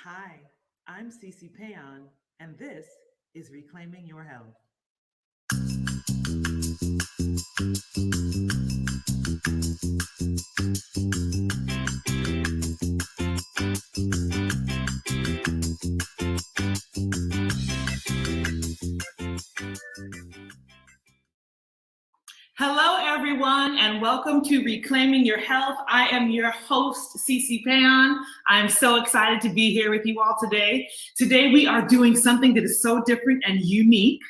Hi, I'm C.C. Péan, and this is Reclaiming Your Health. Hello, everyone, and welcome to Reclaiming Your Health. I am your host, C.C. Péan. I'm so excited to be here with you all today. Today, we are doing something that is so different and unique.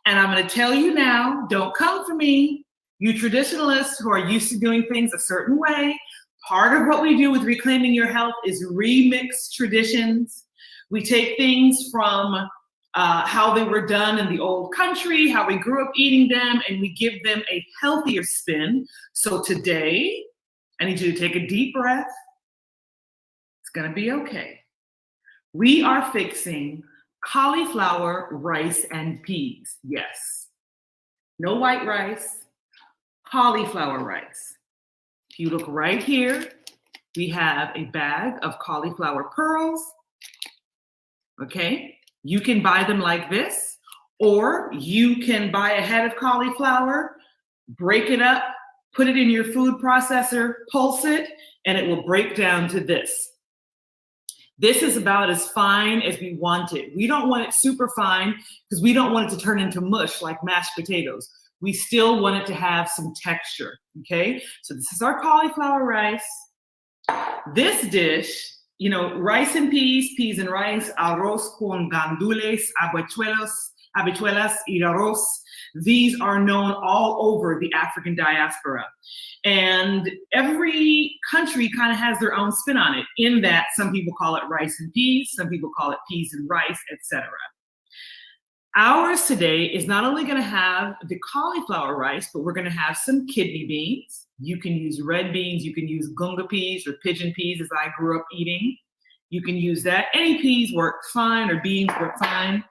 And I'm going to tell you now, don't come for me. You traditionalists who are used to doing things a certain way, part of what we do with Reclaiming Your Health is remix traditions. We take things from how they were done in the old country, how we grew up eating them, and we give them a healthier spin. So today, I need you to take a deep breath. It's going to be okay. We are fixing cauliflower rice and peas. Yes. No white rice, cauliflower rice. If you look right here, we have a bag of cauliflower pearls. Okay. You can buy them like this, or you can buy a head of cauliflower, break it up, put it in your food processor, pulse it, and it will break down to this. This is about as fine as we want it. We don't want it super fine because we don't want it to turn into mush like mashed potatoes. We still want it to have some texture, okay? So this is our cauliflower rice. This dish, you know, rice and peas, peas and rice, arroz con gandules, habichuelas y arroz. These are known all over the African diaspora. And every country kind of has their own spin on it, in that some people call it rice and peas, some people call it peas and rice, etc. Ours today is not only going to have the cauliflower rice, but we're going to have some kidney beans. You can use red beans, you can use gunga peas or pigeon peas, as I grew up eating. You can use that. Any peas work fine, or beans work fine.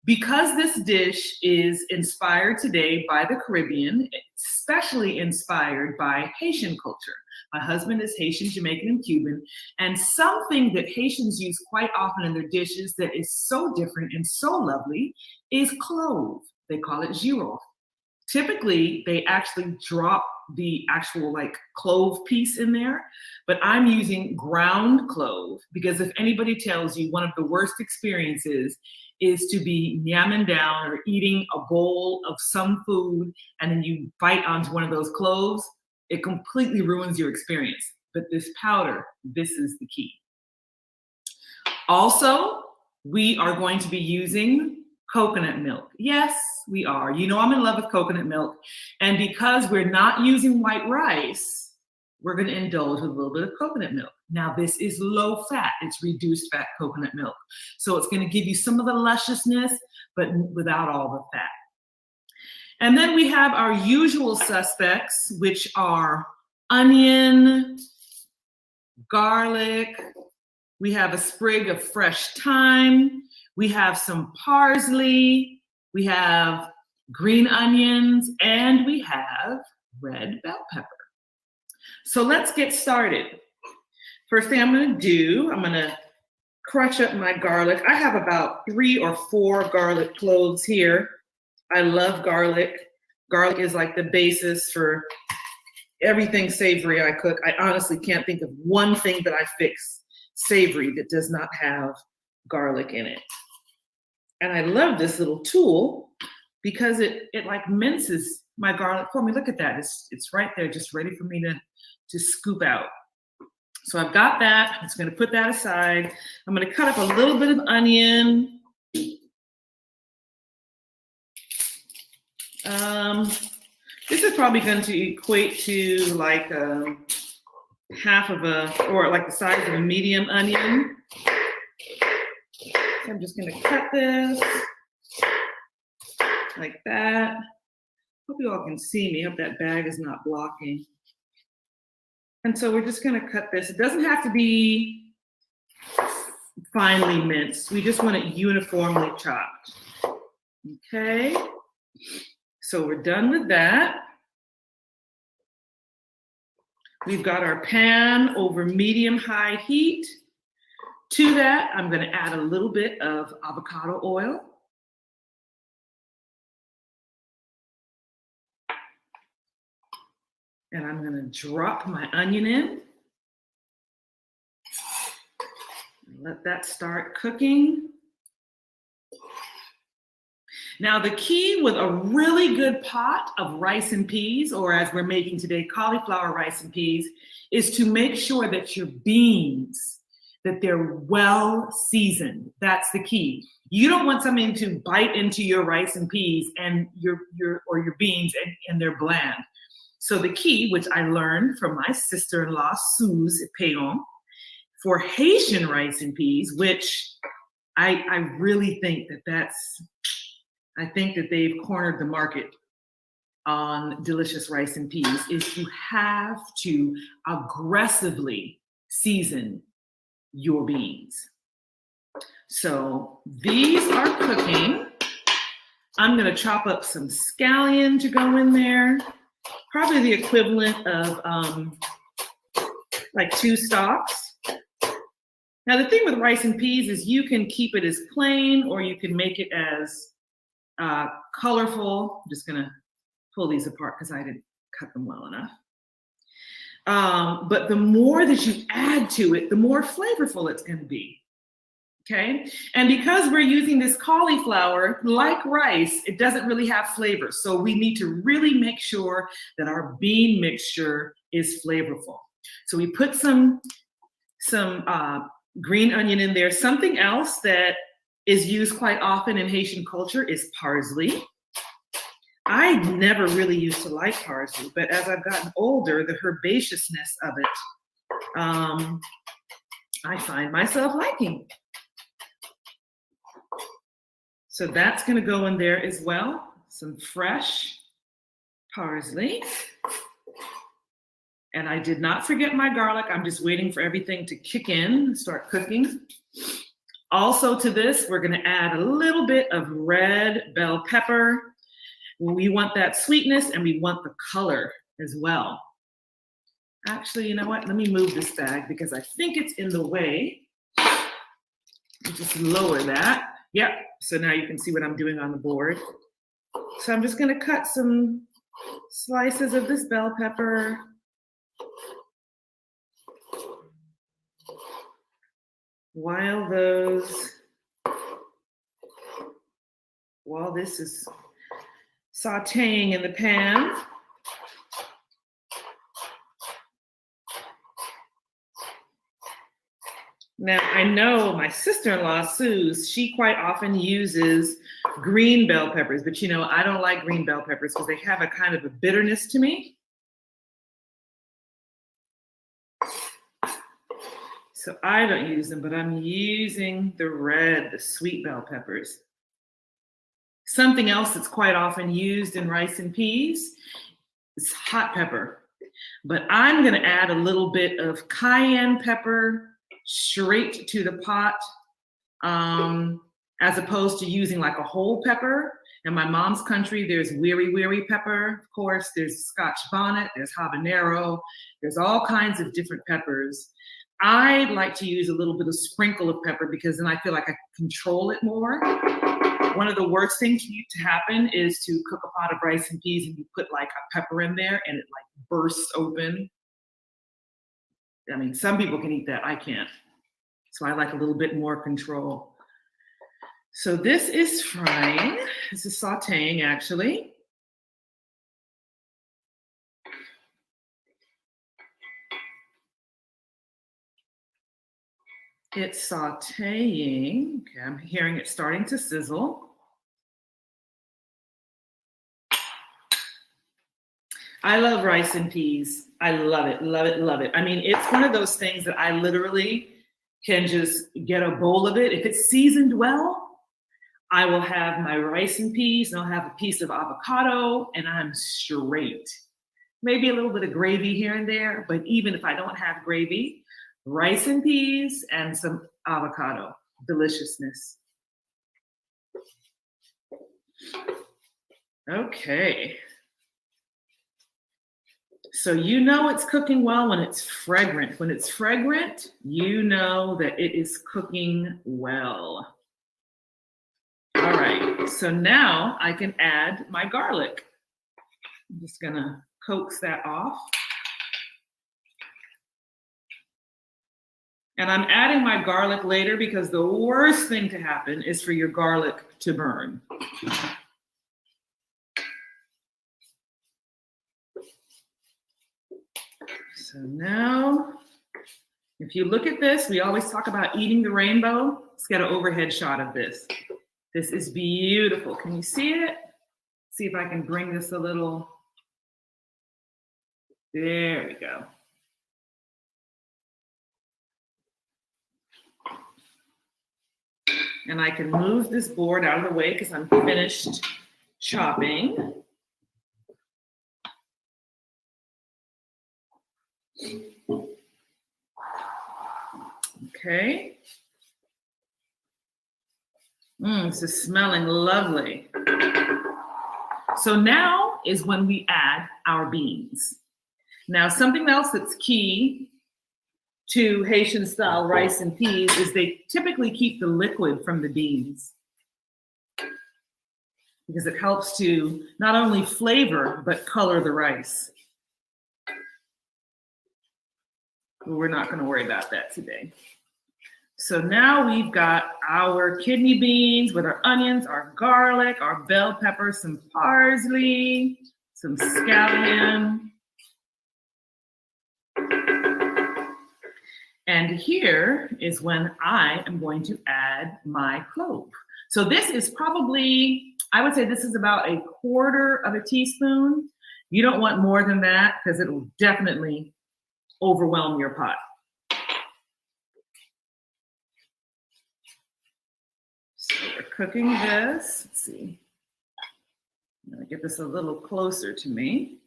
Because this dish is inspired today by the Caribbean, especially inspired by Haitian culture. My husband is Haitian, Jamaican, and Cuban, and something that Haitians use quite often in their dishes that is so different and so lovely is clove. They call it girofle. Typically, they actually drop the actual clove piece in there, but I'm using ground clove because if anybody tells you one of the worst experiences is to be yamming down or eating a bowl of some food and then you bite onto one of those cloves, it completely ruins your experience. But this powder, this is the key. Also, we are going to be using coconut milk. Yes, we are. You know I'm in love with coconut milk. And because we're not using white rice, we're going to indulge with a little bit of coconut milk. Now, this is low fat. It's reduced fat coconut milk. So it's going to give you some of the lusciousness, but without all the fat. And then we have our usual suspects, which are onion, garlic. We have a sprig of fresh thyme. We have some parsley. We have green onions, and we have red bell pepper. So let's get started. First thing I'm going to do, I'm going to crush up my garlic. I have about 3 or 4 garlic cloves here. I love garlic. Garlic is like the basis for everything savory I cook. I honestly can't think of one thing that I fix savory that does not have garlic in it. And I love this little tool because it like minces my garlic for me. Look at that. It's right there, just ready for me to scoop out. So I've got that. I'm just going to put that aside. I'm going to cut up a little bit of onion. This is probably going to equate to like half of or like the size of a medium onion. So I'm just going to cut this like that. Hope you all can see me. Hope that bag is not blocking. And so we're just going to cut this. It doesn't have to be finely minced. We just want it uniformly chopped. Okay. So we're done with that. We've got our pan over medium-high heat. To that, I'm going to add a little bit of avocado oil. And I'm going to drop my onion in. Let that start cooking. Now, the key with a really good pot of rice and peas, or as we're making today, cauliflower rice and peas, is to make sure that your beans, that they're well seasoned. That's the key. You don't want something to bite into your rice and peas and your beans and they're bland. So the key, which I learned from my sister-in-law, Suze at Péan, for Haitian rice and peas, which I really think I think that they've cornered the market on delicious rice and peas, is you have to aggressively season your beans. So these are cooking. I'm going to chop up some scallion to go in there, probably the equivalent of like 2 stalks. Now the thing with rice and peas is you can keep it as plain or you can make it as colorful. I'm just going to pull these apart because I didn't cut them well enough. But the more that you add to it, the more flavorful it's going to be. Okay. And because we're using this cauliflower, like rice, it doesn't really have flavor. So we need to really make sure that our bean mixture is flavorful. So we put some green onion in there. Something else that is used quite often in Haitian culture is parsley. I never really used to like parsley, but as I've gotten older, the herbaceousness of it, I find myself liking. So that's going to go in there as well. Some fresh parsley. And I did not forget my garlic. I'm just waiting for everything to kick in, start cooking. Also to this, we're going to add a little bit of red bell pepper. We want that sweetness and we want the color as well. Actually, you know what? Let me move this bag because I think it's in the way. Just lower that. Yep. So now you can see what I'm doing on the board. So I'm just going to cut some slices of this bell pepper. While this is sauteing in the pan. Now, I know my sister-in-law, Suze, she quite often uses green bell peppers, but you know, I don't like green bell peppers because they have a kind of a bitterness to me. So I don't use them, but I'm using the sweet bell peppers. Something else that's quite often used in rice and peas is hot pepper. But I'm going to add a little bit of cayenne pepper straight to the pot, as opposed to using like a whole pepper. In my mom's country, there's wiri pepper. Of course, there's Scotch bonnet, there's habanero, there's all kinds of different peppers. I like to use a little bit of sprinkle of pepper because then I feel like I can control it more. One of the worst things to happen is to cook a pot of rice and peas and you put like a pepper in there and it like bursts open. I mean, some people can eat that, I can't. So I like a little bit more control. So this is frying. This is sauteing actually. It's sauteing. Okay, I'm hearing it starting to sizzle. I love rice and peas. I love it, love it, love it. I mean, it's one of those things that I literally can just get a bowl of it. If it's seasoned well, I will have my rice and peas and I'll have a piece of avocado and I'm straight. Maybe a little bit of gravy here and there, but even if I don't have gravy, rice and peas and some avocado, deliciousness. Okay. So you know it's cooking well when it's fragrant. When it's fragrant, you know that it is cooking well. All right, so now I can add my garlic. I'm just gonna coax that off. And I'm adding my garlic later because the worst thing to happen is for your garlic to burn. So now, if you look at this, we always talk about eating the rainbow. Let's get an overhead shot of this. This is beautiful. Can you see it? See if I can bring this a little. There we go. And I can move this board out of the way because I'm finished chopping. Okay. This is smelling lovely. So now is when we add our beans. Now, something else that's key to Haitian style rice and peas is they typically keep the liquid from the beans because it helps to not only flavor, but color the rice. But we're not gonna worry about that today. So now we've got our kidney beans with our onions, our garlic, our bell pepper, some parsley, some scallion. And here is when I am going to add my clove. So this is probably, I would say this is about 1/4 teaspoon. You don't want more than that because it will definitely overwhelm your pot. So we're cooking this. Let's see. I'm gonna get this a little closer to me.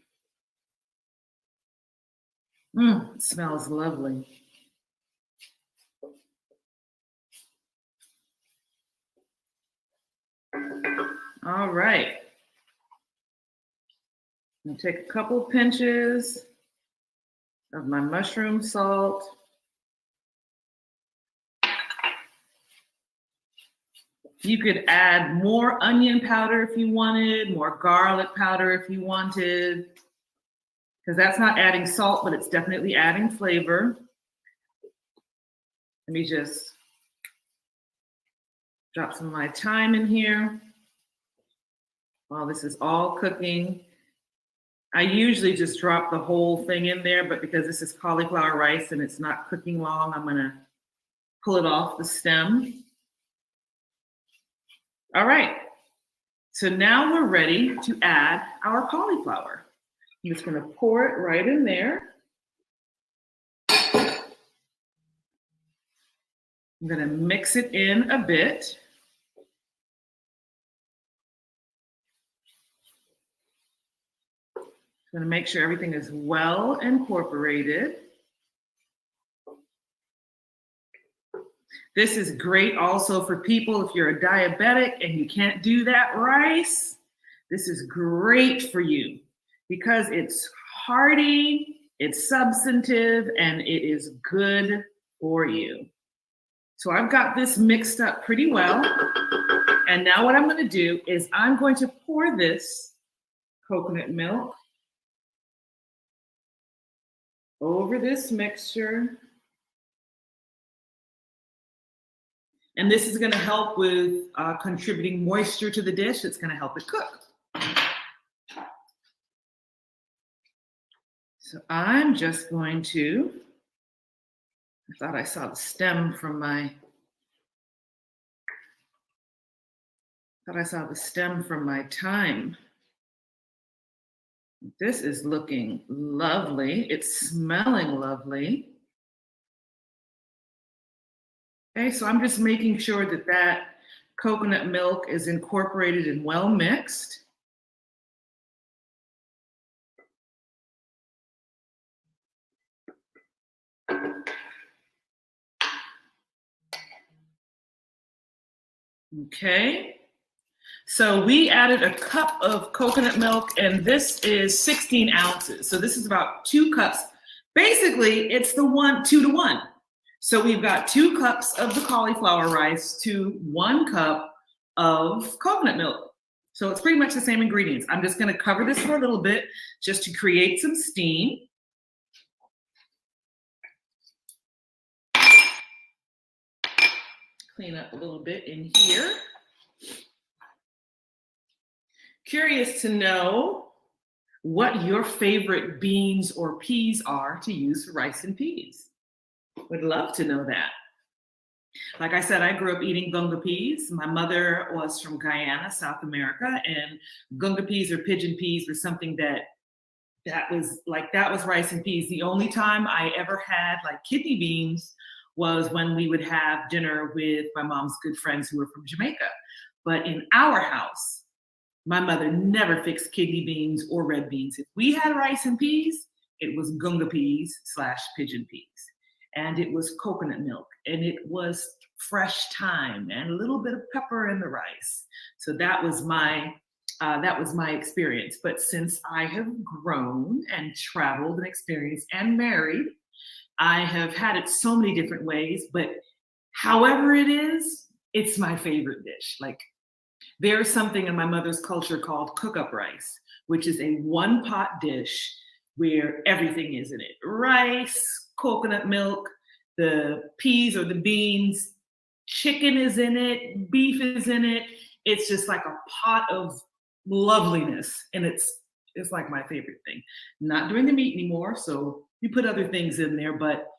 It smells lovely. All right. I'm gonna take a couple pinches of my mushroom salt. You could add more onion powder if you wanted, more garlic powder if you wanted, because that's not adding salt, but it's definitely adding flavor. Let me just drop some of my thyme in here while this is all cooking. I usually just drop the whole thing in there, but because this is cauliflower rice and it's not cooking long, I'm gonna pull it off the stem. All right, so now we're ready to add our cauliflower. I'm just gonna pour it right in there. I'm gonna mix it in a bit. I'm gonna make sure everything is well incorporated. This is great also for people if you're a diabetic and you can't do that rice. This is great for you because it's hearty, it's substantive, and it is good for you. So I've got this mixed up pretty well. And now what I'm gonna do is I'm going to pour this coconut milk over this mixture. And this is gonna help with contributing moisture to the dish. It's gonna help it cook. So I'm just going to, I thought I saw the stem from my thyme. This is looking lovely. It's smelling lovely. Okay, so I'm just making sure that that coconut milk is incorporated and well mixed. Okay, So we added a cup of coconut milk, and this is 16 ounces. So this is about 2 cups. Basically, it's the 2 to 1. So we've got 2 cups of the cauliflower rice to 1 cup of coconut milk. So it's pretty much the same ingredients. I'm just gonna cover this for a little bit just to create some steam. Clean up a little bit in here. Curious to know what your favorite beans or peas are to use for rice and peas. Would love to know that. Like I said, I grew up eating gunga peas. My mother was from Guyana, South America, and gunga peas or pigeon peas were something that was rice and peas. The only time I ever had like kidney beans was when we would have dinner with my mom's good friends who were from Jamaica. But in our house, my mother never fixed kidney beans or red beans. If we had rice and peas, it was gunga peas / pigeon peas. And it was coconut milk, and it was fresh thyme and a little bit of pepper in the rice. So that was my experience. But since I have grown and traveled and experienced and married, I have had it so many different ways, but however it is, it's my favorite dish. Like, there's something in my mother's culture called cook-up rice, which is a one-pot dish where everything is in it. Rice, coconut milk, the peas or the beans, chicken is in it, beef is in it. It's just like a pot of loveliness, and it's like my favorite thing. Not doing the meat anymore, so you put other things in there, but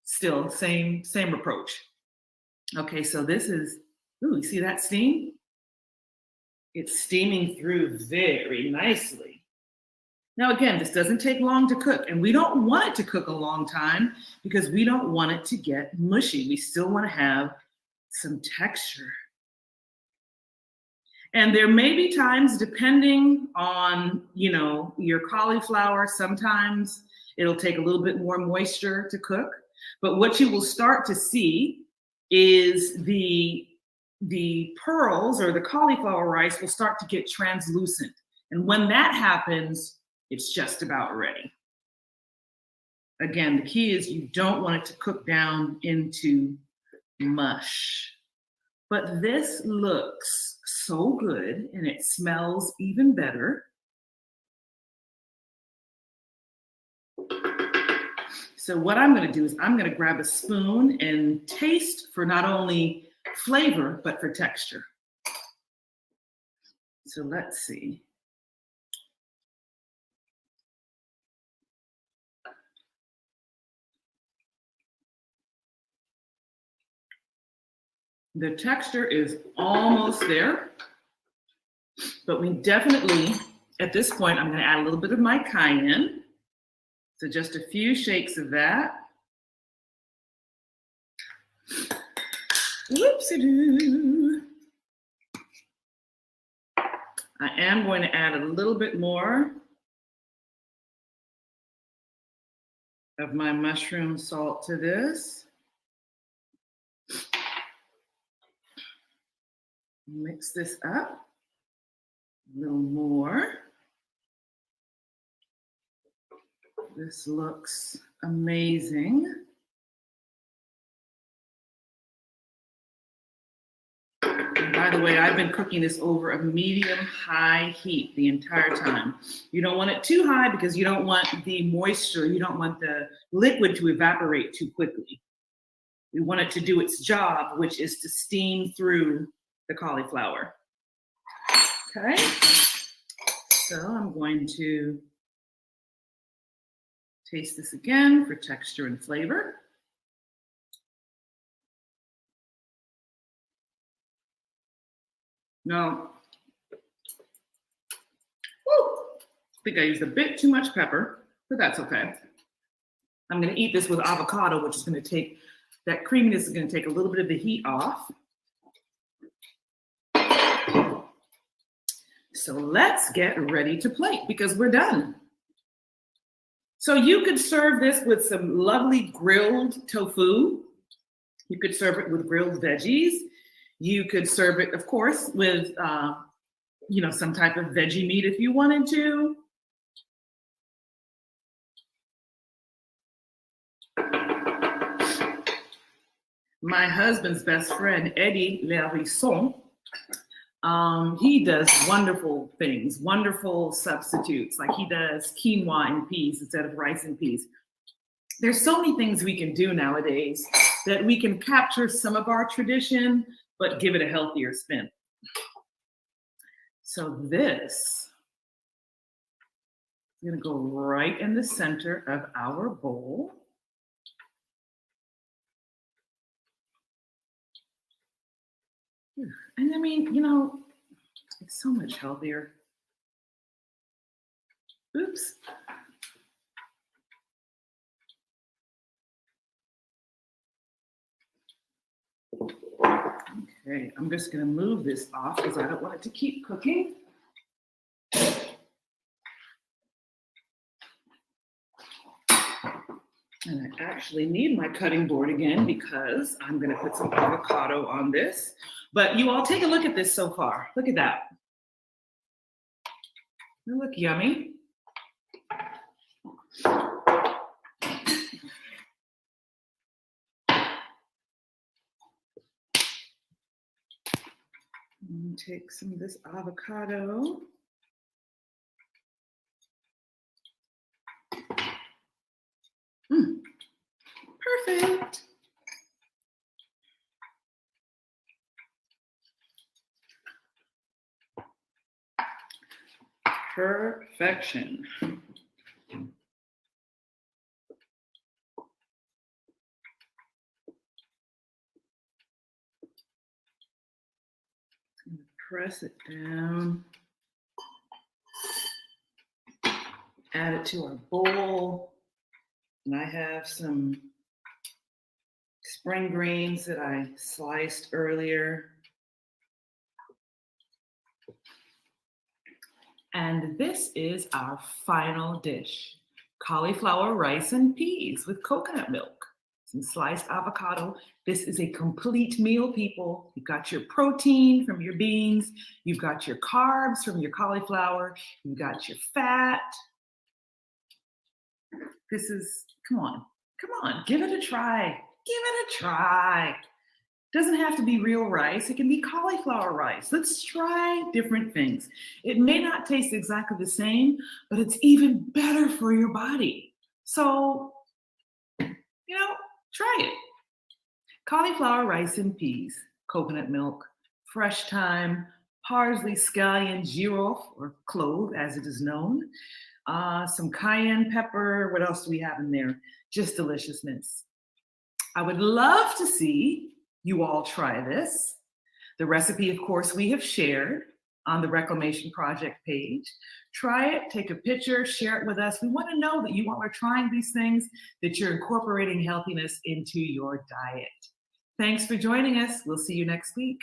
still same approach. Okay, so this is, ooh, you see that steam? It's steaming through very nicely. Now again, this doesn't take long to cook, and we don't want it to cook a long time because we don't want it to get mushy. We still want to have some texture. And there may be times, depending on, your cauliflower, sometimes it'll take a little bit more moisture to cook. But what you will start to see is the pearls or the cauliflower rice will start to get translucent. And when that happens, it's just about ready. Again, the key is you don't want it to cook down into mush. But this looks so good, and it smells even better. So what I'm going to do is I'm going to grab a spoon and taste for not only flavor, but for texture. So let's see. The texture is almost there, but we definitely, at this point, I'm going to add a little bit of my cayenne. So just a few shakes of that. Whoopsie-doo. I am going to add a little bit more of my mushroom salt to this. Mix this up a little more. This looks amazing. And by the way, I've been cooking this over a medium-high heat the entire time. You don't want it too high because you don't want the moisture, you don't want the liquid to evaporate too quickly. We want it to do its job, which is to steam through the cauliflower. Okay, so I'm going to taste this again for texture and flavor. Now, I think I used a bit too much pepper, but that's okay. I'm going to eat this with avocado, which is going to take, that creaminess is going to take a little bit of the heat off. So let's get ready to plate because we're done. So you could serve this with some lovely grilled tofu. You could serve it with grilled veggies. You could serve it, of course, with some type of veggie meat if you wanted to. My husband's best friend, Eddie Lérisson, he does wonderful things, wonderful substitutes. Like he does quinoa and peas instead of rice and peas. There's so many things we can do nowadays that we can capture some of our tradition, but give it a healthier spin. So this is gonna go right in the center of our bowl. And I mean, it's so much healthier. Oops. Okay, I'm just gonna move this off because I don't want it to keep cooking. And I actually need my cutting board again because I'm gonna put some avocado on this. But you all take a look at this so far. Look at that. They look yummy. Take some of this avocado. Perfect. Perfection. Press it down. Add it to our bowl. And I have some spring greens that I sliced earlier. And this is our final dish, cauliflower rice and peas with coconut milk, some sliced avocado. This is a complete meal, people. You've got your protein from your beans, you've got your carbs from your cauliflower, you've got your fat. This is, come on, give it a try. Give it a try. Doesn't have to be real rice. It can be cauliflower rice. Let's try different things. It may not taste exactly the same, but it's even better for your body. So, try it. Cauliflower rice and peas, coconut milk, fresh thyme, parsley, scallion, girofle, or clove as it is known, some cayenne pepper. What else do we have in there? Just deliciousness. I would love to see you all try this. The recipe, of course, we have shared on the Reclamation Project page. Try it, take a picture, share it with us. We want to know that you all are trying these things, that you're incorporating healthiness into your diet. Thanks for joining us. We'll see you next week.